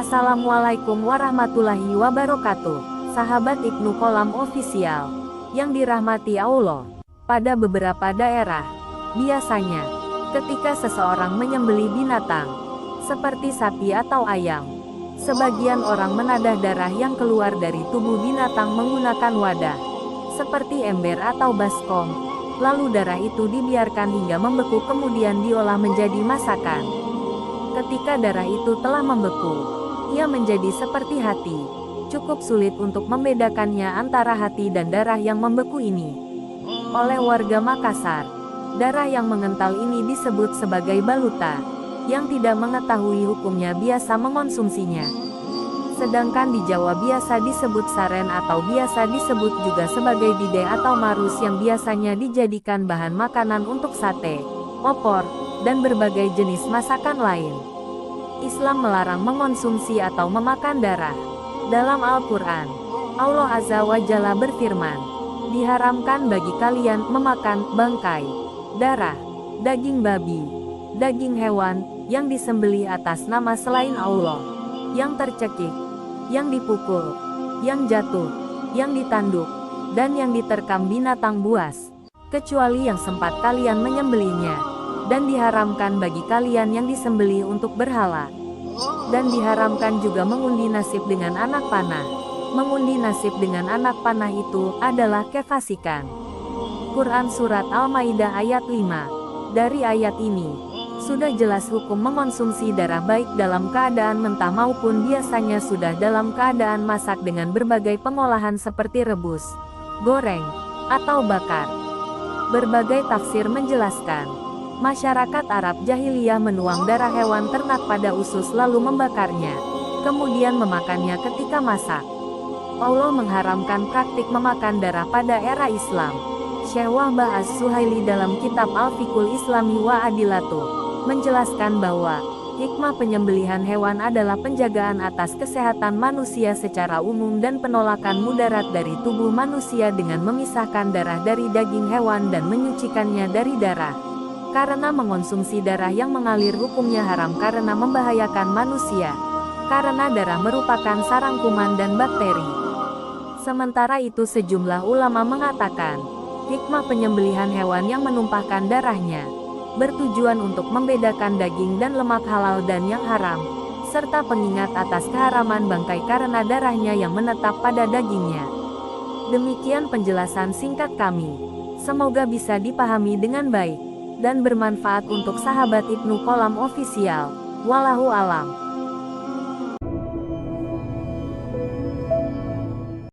Assalamualaikum warahmatullahi wabarakatuh. Sahabat Ibnu Qolam Official yang dirahmati Allah. Pada beberapa daerah, biasanya ketika seseorang menyembelih binatang seperti sapi atau ayam, sebagian orang menadah darah yang keluar dari tubuh binatang menggunakan wadah seperti ember atau baskom. Lalu darah itu dibiarkan hingga membeku, kemudian diolah menjadi masakan. Ketika darah itu telah membeku, ia menjadi seperti hati. Cukup sulit untuk membedakannya antara hati dan darah yang membeku ini. Oleh warga Makassar, darah yang mengental ini disebut sebagai baluta. Yang tidak mengetahui hukumnya biasa mengonsumsinya. Sedangkan di Jawa biasa disebut saren atau biasa disebut juga sebagai dide atau marus yang biasanya dijadikan bahan makanan untuk sate, opor, dan berbagai jenis masakan lain. Islam melarang mengonsumsi atau memakan darah. Dalam Al-Quran, Allah Azza wa Jalla berfirman, diharamkan bagi kalian memakan bangkai, darah, daging babi, daging hewan yang disembelih atas nama selain Allah, yang tercekik, yang dipukul, yang jatuh, yang ditanduk, dan yang diterkam binatang buas, kecuali yang sempat kalian menyembelihnya. Dan diharamkan bagi kalian yang disembelih untuk berhala. Dan diharamkan juga mengundi nasib dengan anak panah. Mengundi nasib dengan anak panah itu adalah kefasikan. Quran Surat Al-Maidah ayat 5. Dari ayat ini, sudah jelas hukum mengonsumsi darah baik dalam keadaan mentah maupun biasanya sudah dalam keadaan masak dengan berbagai pengolahan seperti rebus, goreng, atau bakar. Berbagai tafsir menjelaskan, masyarakat Arab jahiliyah menuang darah hewan ternak pada usus lalu membakarnya, kemudian memakannya ketika masak. Allah mengharamkan praktik memakan darah pada era Islam. Syekh Wahbah As-Suhaili dalam kitab Al-Fiqhul Islami wa Adilatuh menjelaskan bahwa hikmah penyembelihan hewan adalah penjagaan atas kesehatan manusia secara umum dan penolakan mudarat dari tubuh manusia dengan memisahkan darah dari daging hewan dan menyucikannya dari darah. Karena mengonsumsi darah yang mengalir hukumnya haram karena membahayakan manusia. Karena darah merupakan sarang kuman dan bakteri. Sementara itu sejumlah ulama mengatakan, hikmah penyembelihan hewan yang menumpahkan darahnya bertujuan untuk membedakan daging dan lemak halal dan yang haram, serta pengingat atas keharaman bangkai karena darahnya yang menetap pada dagingnya. Demikian penjelasan singkat kami. Semoga bisa dipahami dengan baik dan bermanfaat untuk sahabat Ibnu Qolam Official. Wallahu alam.